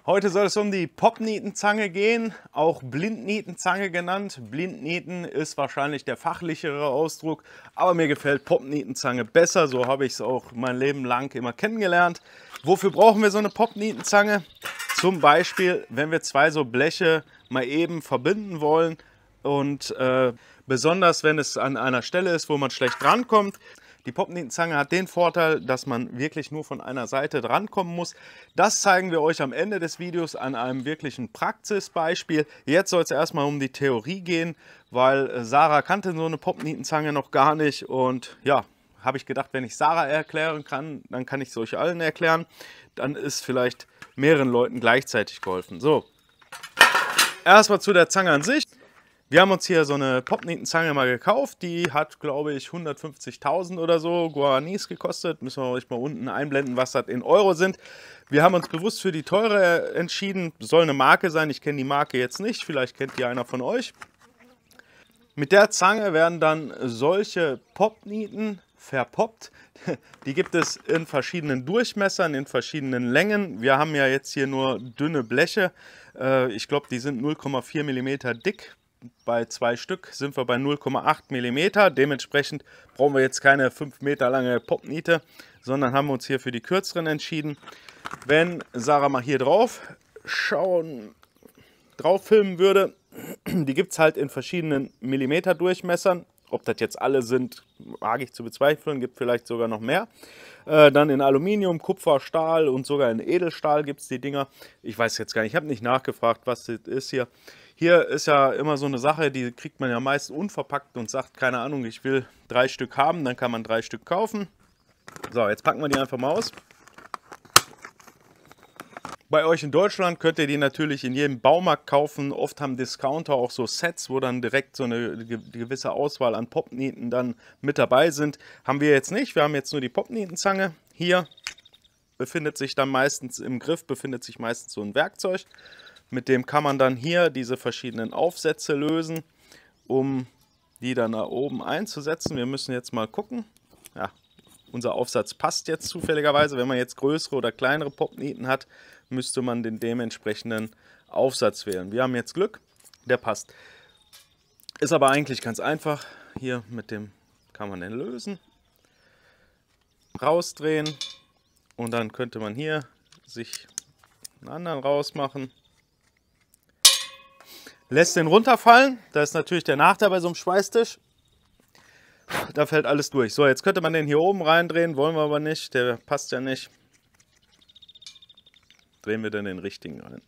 Heute soll es um die Popnietenzange gehen, auch Blindnietenzange genannt. Blindnieten ist wahrscheinlich der fachlichere Ausdruck, aber mir gefällt Popnietenzange besser. So habe ich es auch mein Leben lang immer kennengelernt. Wofür brauchen wir so eine Popnietenzange? Zum Beispiel, wenn wir zwei so Bleche mal eben verbinden wollen und besonders wenn es an einer Stelle ist, wo man schlecht drankommt. Die Popnietenzange hat den Vorteil, dass man wirklich nur von einer Seite drankommen muss. Das zeigen wir euch am Ende des Videos an einem wirklichen Praxisbeispiel. Jetzt soll es erstmal um die Theorie gehen, weil Sarah kannte so eine Popnietenzange noch gar nicht. Und ja, habe ich gedacht, wenn ich Sarah erklären kann, dann kann ich es euch allen erklären. Dann ist vielleicht mehreren Leuten gleichzeitig geholfen. So, erstmal zu der Zange an sich. Wir haben uns hier so eine Popnietenzange mal gekauft, die hat, glaube ich, 150.000 oder so Guaranis gekostet. Müssen wir euch mal unten einblenden, was das in Euro sind. Wir haben uns bewusst für die teure entschieden. Soll eine Marke sein, ich kenne die Marke jetzt nicht, vielleicht kennt die einer von euch. Mit der Zange werden dann solche Popnieten verpoppt. Die gibt es in verschiedenen Durchmessern, in verschiedenen Längen. Wir haben ja jetzt hier nur dünne Bleche. Ich glaube, die sind 0,4 mm dick. Bei 2 Stück sind wir bei 0,8 mm. Dementsprechend brauchen wir jetzt keine 5 Meter lange Popniete, sondern haben uns hier für die kürzeren entschieden. Wenn Sarah mal hier drauf filmen würde, die gibt es halt in verschiedenen Millimeter Durchmessern. Ob das jetzt alle sind, wage ich zu bezweifeln, gibt vielleicht sogar noch mehr. Dann in Aluminium, Kupfer, Stahl und sogar in Edelstahl gibt es die Dinger. Ich weiß jetzt gar nicht, ich habe nicht nachgefragt, was das ist hier. Hier ist ja immer so eine Sache, die kriegt man ja meist unverpackt und sagt, keine Ahnung, ich will 3 Stück haben, dann kann man 3 Stück kaufen. So, jetzt packen wir die einfach mal aus. Bei euch in Deutschland könnt ihr die natürlich in jedem Baumarkt kaufen. Oft haben Discounter auch so Sets, wo dann direkt so eine gewisse Auswahl an Popnieten dann mit dabei sind. Haben wir jetzt nicht, wir haben jetzt nur die Popnietenzange. Hier befindet sich dann meistens im Griff, befindet sich meistens so ein Werkzeug. Mit dem kann man dann hier diese verschiedenen Aufsätze lösen, um die dann da oben einzusetzen. Wir müssen jetzt mal gucken. Ja, unser Aufsatz passt jetzt zufälligerweise. Wenn man jetzt größere oder kleinere Popnieten hat, müsste man den dementsprechenden Aufsatz wählen. Wir haben jetzt Glück, der passt. Ist aber eigentlich ganz einfach. Hier mit dem kann man den lösen, rausdrehen und dann könnte man hier sich einen anderen rausmachen. Lässt den runterfallen, das ist natürlich der Nachteil bei so einem Schweißtisch. Da fällt alles durch. So, jetzt könnte man den hier oben reindrehen, wollen wir aber nicht, der passt ja nicht. Drehen wir dann den richtigen rein.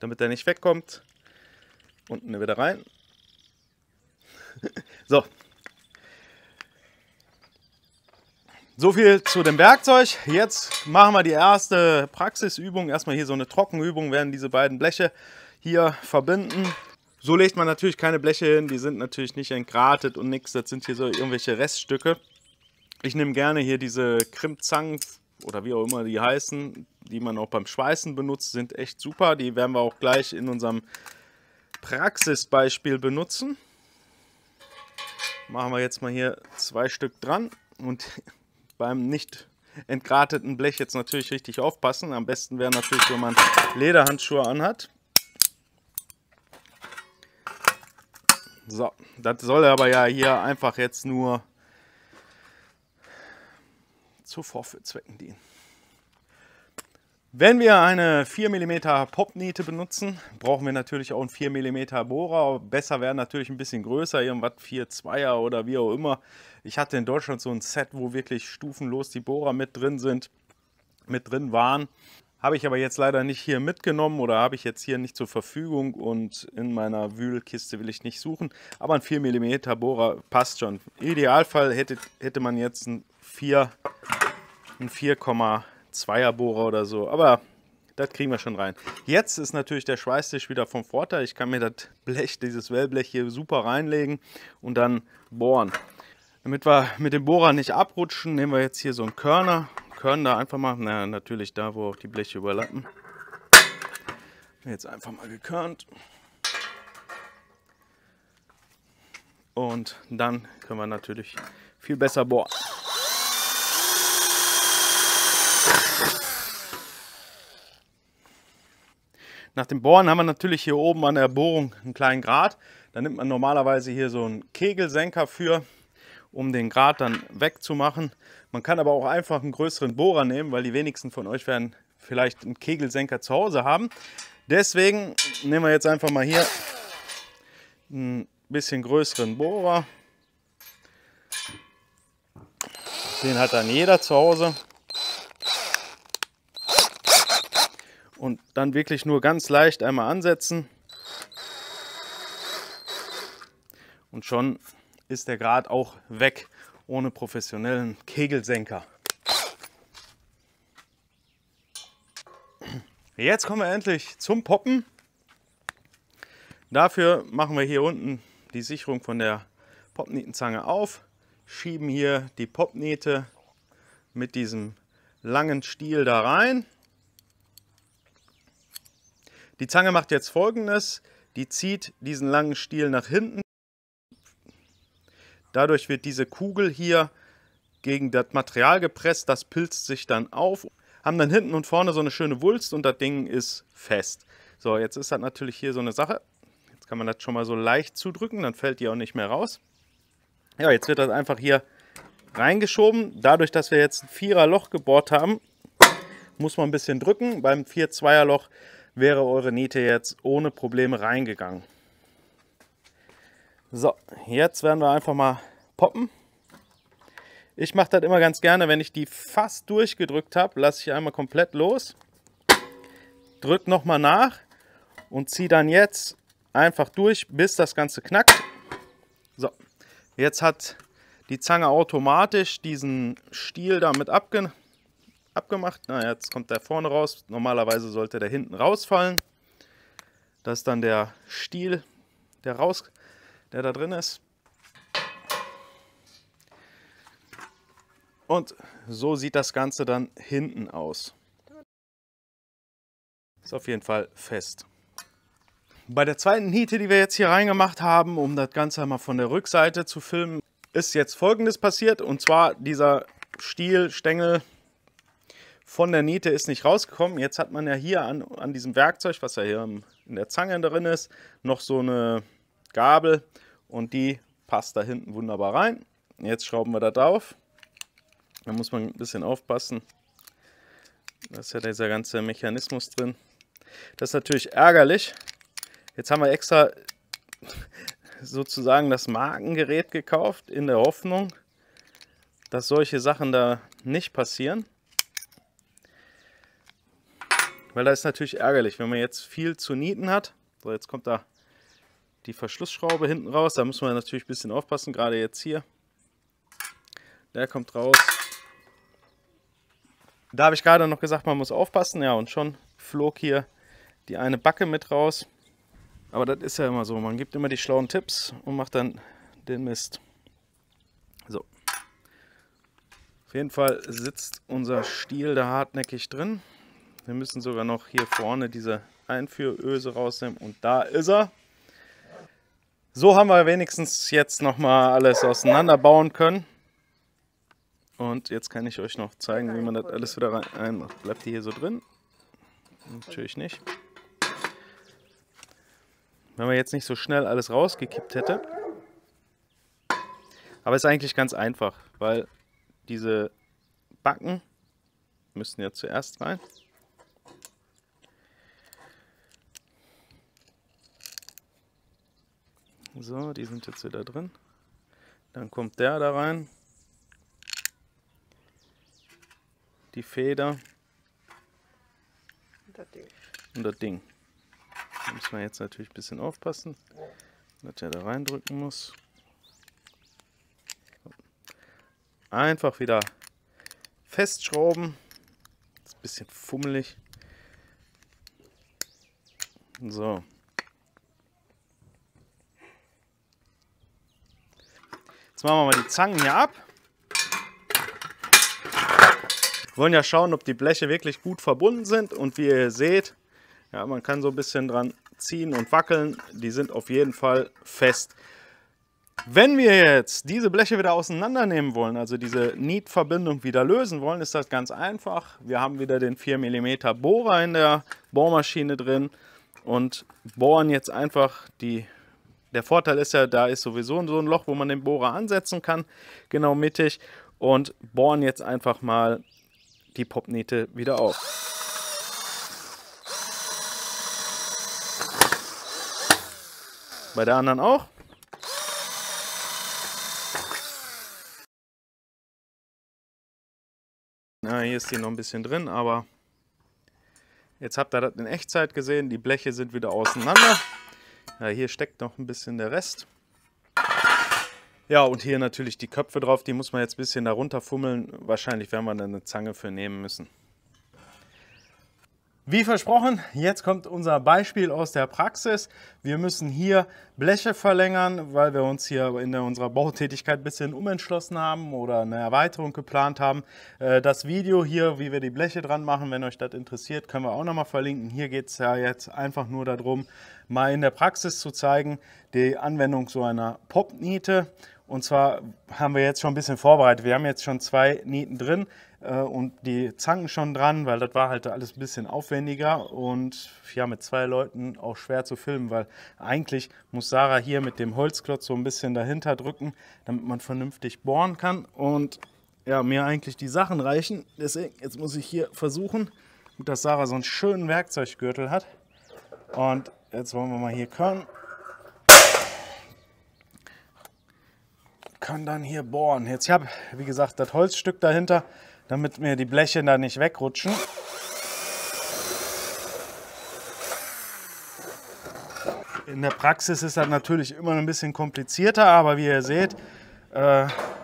Damit er nicht wegkommt, unten wieder rein. So. So viel zu dem Werkzeug. Jetzt machen wir die erste Praxisübung. Erstmal hier so eine Trockenübung, werden diese beiden Bleche hier verbinden. So legt man natürlich keine Bleche hin, die sind natürlich nicht entgratet und nichts. Das sind hier so irgendwelche Reststücke. Ich nehme gerne hier diese Krimpzangen oder wie auch immer die heißen, die man auch beim Schweißen benutzt, sind echt super. Die werden wir auch gleich in unserem Praxisbeispiel benutzen. Machen wir jetzt mal hier 2 Stück dran und beim nicht entgrateten Blech jetzt natürlich richtig aufpassen. Am besten wäre natürlich, wenn man Lederhandschuhe anhat. So, das soll aber ja hier einfach jetzt nur zu Vorführzwecken dienen. Wenn wir eine 4 mm Popniete benutzen, brauchen wir natürlich auch einen 4 mm Bohrer. Besser wäre natürlich ein bisschen größer, irgendwas 4,2er oder wie auch immer. Ich hatte in Deutschland so ein Set, wo wirklich stufenlos die Bohrer mit drin waren. Habe ich aber jetzt leider nicht hier mitgenommen oder habe ich jetzt hier nicht zur Verfügung und in meiner Wühlkiste will ich nicht suchen. Aber ein 4 mm Bohrer passt schon. Im Idealfall hätte man jetzt einen 4,2er Bohrer oder so, aber das kriegen wir schon rein. Jetzt ist natürlich der Schweißtisch wieder vom Vorteil. Ich kann mir das Blech, dieses Wellblech hier super reinlegen und dann bohren. Damit wir mit dem Bohrer nicht abrutschen, nehmen wir jetzt hier so einen Körner. Körnen da einfach mal, naja, natürlich da, wo auch die Bleche überlappen. Jetzt einfach mal gekörnt. Und dann können wir natürlich viel besser bohren. Nach dem Bohren haben wir natürlich hier oben an der Bohrung einen kleinen Grat. Da nimmt man normalerweise hier so einen Kegelsenker für, um den Grat dann wegzumachen. Man kann aber auch einfach einen größeren Bohrer nehmen, weil die wenigsten von euch werden vielleicht einen Kegelsenker zu Hause haben. Deswegen nehmen wir jetzt einfach mal hier einen bisschen größeren Bohrer. Den hat dann jeder zu Hause. Und dann wirklich nur ganz leicht einmal ansetzen. Und schon ist der Grat auch weg, ohne professionellen Kegelsenker. Jetzt kommen wir endlich zum Poppen. Dafür machen wir hier unten die Sicherung von der Popnietenzange auf, schieben hier die Popniete mit diesem langen Stiel da rein. Die Zange macht jetzt Folgendes: Die zieht diesen langen Stiel nach hinten. Dadurch wird diese Kugel hier gegen das Material gepresst, das pilzt sich dann auf. Haben dann hinten und vorne so eine schöne Wulst und das Ding ist fest. So, jetzt ist das natürlich hier so eine Sache. Jetzt kann man das schon mal so leicht zudrücken, dann fällt die auch nicht mehr raus. Ja, jetzt wird das einfach hier reingeschoben. Dadurch, dass wir jetzt ein 4er Loch gebohrt haben, muss man ein bisschen drücken. Beim 4-2er Loch wäre eure Niete jetzt ohne Probleme reingegangen. So, jetzt werden wir einfach mal poppen. Ich mache das immer ganz gerne, wenn ich die fast durchgedrückt habe, lasse ich einmal komplett los, drücke nochmal nach und ziehe dann jetzt einfach durch, bis das Ganze knackt. So, jetzt hat die Zange automatisch diesen Stiel damit abgemacht. Na, jetzt kommt der vorne raus. Normalerweise sollte der hinten rausfallen. Das ist dann der Stiel, der da drin ist. Und so sieht das Ganze dann hinten aus. Ist auf jeden Fall fest. Bei der zweiten Niete, die wir jetzt hier reingemacht haben, um das Ganze einmal von der Rückseite zu filmen, ist jetzt Folgendes passiert. Und zwar dieser Stielstängel von der Niete ist nicht rausgekommen. Jetzt hat man ja hier an diesem Werkzeug, was ja hier in der Zange drin ist, noch so eine Gabel. Und die passt da hinten wunderbar rein. Jetzt schrauben wir da drauf. Da muss man ein bisschen aufpassen. Da ist ja dieser ganze Mechanismus drin. Das ist natürlich ärgerlich. Jetzt haben wir extra sozusagen das Markengerät gekauft, in der Hoffnung, dass solche Sachen da nicht passieren. Weil das ist natürlich ärgerlich, wenn man jetzt viel zu nieten hat. So, jetzt kommt da die Verschlussschraube hinten raus. Da muss man natürlich ein bisschen aufpassen, gerade jetzt hier. Der kommt raus. Da habe ich gerade noch gesagt, man muss aufpassen. Ja, und schon flog hier die eine Backe mit raus. Aber das ist ja immer so. Man gibt immer die schlauen Tipps und macht dann den Mist. So. Auf jeden Fall sitzt unser Stiel da hartnäckig drin. Wir müssen sogar noch hier vorne diese Einführöse rausnehmen. Und da ist er. So haben wir wenigstens jetzt nochmal alles auseinanderbauen können. Und jetzt kann ich euch noch zeigen, wie man das alles wieder reinmacht. Bleibt die hier so drin? Natürlich nicht. Wenn man jetzt nicht so schnell alles rausgekippt hätte. Aber es ist eigentlich ganz einfach, weil diese Backen müssten ja zuerst rein. So, die sind jetzt wieder drin. Dann kommt der da rein. Die Feder. Und das Ding. Da muss man jetzt natürlich ein bisschen aufpassen, dass er da reindrücken muss. Einfach wieder festschrauben. Das ist ein bisschen fummelig. So. Jetzt machen wir mal die Zangen hier ab. Wir wollen ja schauen, ob die Bleche wirklich gut verbunden sind. Und wie ihr seht, ja, man kann so ein bisschen dran ziehen und wackeln. Die sind auf jeden Fall fest. Wenn wir jetzt diese Bleche wieder auseinandernehmen wollen, also diese Nietverbindung wieder lösen wollen, ist das ganz einfach. Wir haben wieder den 4 mm Bohrer in der Bohrmaschine drin. und bohren jetzt einfach der Vorteil ist ja, da ist sowieso so ein Loch, wo man den Bohrer ansetzen kann, genau mittig, und bohren jetzt einfach mal die Popniete wieder auf. Bei der anderen auch. Na, hier ist die noch ein bisschen drin, aber jetzt habt ihr das in Echtzeit gesehen. Die Bleche sind wieder auseinander. Ja, hier steckt noch ein bisschen der Rest. Ja, und hier natürlich die Köpfe drauf. Die muss man jetzt ein bisschen darunter fummeln. Wahrscheinlich werden wir da eine Zange für nehmen müssen. Wie versprochen, jetzt kommt unser Beispiel aus der Praxis. Wir müssen hier Bleche verlängern, weil wir uns hier in unserer Bautätigkeit ein bisschen umentschlossen haben oder eine Erweiterung geplant haben. Das Video hier, wie wir die Bleche dran machen, wenn euch das interessiert, können wir auch nochmal verlinken. Hier geht es ja jetzt einfach nur darum, mal in der Praxis zu zeigen, die Anwendung so einer Popniete. Und zwar haben wir jetzt schon ein bisschen vorbereitet. Wir haben jetzt schon 2 Nieten drin und die Zangen schon dran, weil das war halt alles ein bisschen aufwendiger und ja, mit 2 Leuten auch schwer zu filmen, weil eigentlich muss Sarah hier mit dem Holzklotz so ein bisschen dahinter drücken, damit man vernünftig bohren kann und ja, mir eigentlich die Sachen reichen. Deswegen, jetzt muss ich hier versuchen, dass Sarah so einen schönen Werkzeuggürtel hat. Und jetzt wollen wir mal hier können dann hier bohren. Jetzt habe ich, wie gesagt, das Holzstück dahinter, damit mir die Bleche da nicht wegrutschen. In der Praxis ist das natürlich immer ein bisschen komplizierter, aber wie ihr seht,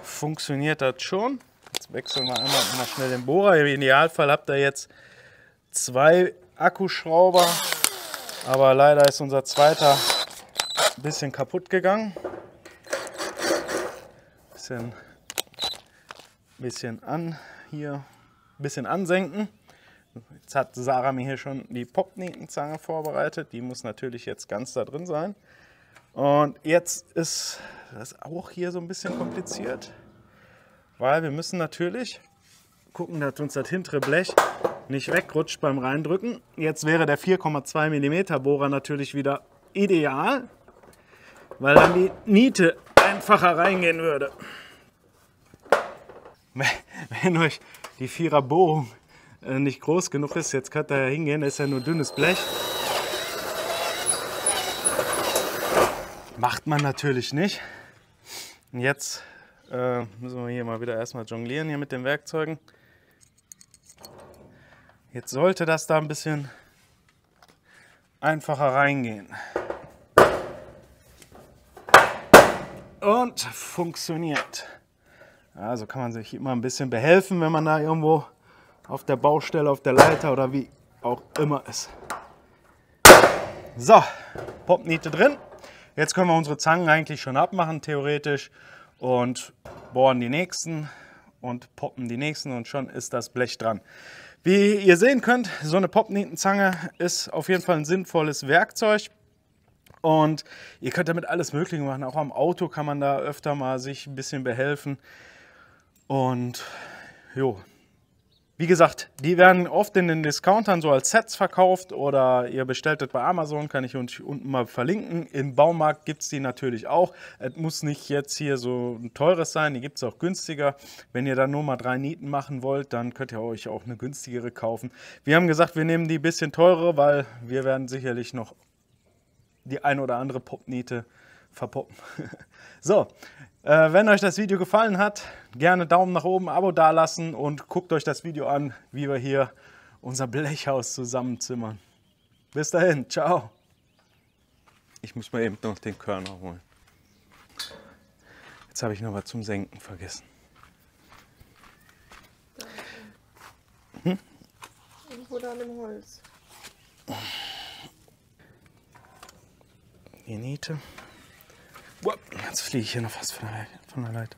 funktioniert das schon. Jetzt wechseln wir einmal schnell den Bohrer. Im Idealfall habt ihr jetzt 2 Akkuschrauber, aber leider ist unser zweiter ein bisschen kaputt gegangen. Bisschen ansenken. Jetzt hat Sarah mir hier schon die Popnietenzange vorbereitet. Die muss natürlich jetzt ganz da drin sein. Und jetzt ist das auch hier so ein bisschen kompliziert, weil wir müssen natürlich gucken, dass uns das hintere Blech nicht wegrutscht beim Reindrücken. Jetzt wäre der 4,2 mm Bohrer natürlich wieder ideal, weil dann die Niete einfacher reingehen würde. Wenn euch die 4er Bohrung nicht groß genug ist, jetzt könnt ihr ja hingehen, das ist ja nur dünnes Blech. Macht man natürlich nicht. Und jetzt müssen wir hier mal wieder erstmal jonglieren hier mit den Werkzeugen. Jetzt sollte das da ein bisschen einfacher reingehen. Und funktioniert. Also kann man sich immer ein bisschen behelfen, wenn man da irgendwo auf der Baustelle, auf der Leiter oder wie auch immer ist. So, Popniete drin. Jetzt können wir unsere Zangen eigentlich schon abmachen, theoretisch, und bohren die nächsten und poppen die nächsten und schon ist das Blech dran. Wie ihr sehen könnt, so eine Popnietenzange ist auf jeden Fall ein sinnvolles Werkzeug. Und ihr könnt damit alles Mögliche machen. Auch am Auto kann man da öfter mal sich ein bisschen behelfen. Und jo, wie gesagt, die werden oft in den Discountern so als Sets verkauft oder ihr bestellt das bei Amazon, kann ich euch unten mal verlinken. Im Baumarkt gibt es die natürlich auch. Es muss nicht jetzt hier so ein teures sein, die gibt es auch günstiger. Wenn ihr dann nur mal 3 Nieten machen wollt, dann könnt ihr euch auch eine günstigere kaufen. Wir haben gesagt, wir nehmen die ein bisschen teurere, weil wir werden sicherlich noch die ein oder andere Popniete verpoppen. So, wenn euch das Video gefallen hat, gerne Daumen nach oben, Abo dalassen und guckt euch das Video an, wie wir hier unser Blechhaus zusammenzimmern. Bis dahin, ciao. Ich muss mal eben noch den Körner holen. Jetzt habe ich noch was zum Senken vergessen. Irgendwo da an dem Holz. Die Niete. Jetzt fliege ich hier noch fast von der Leiter.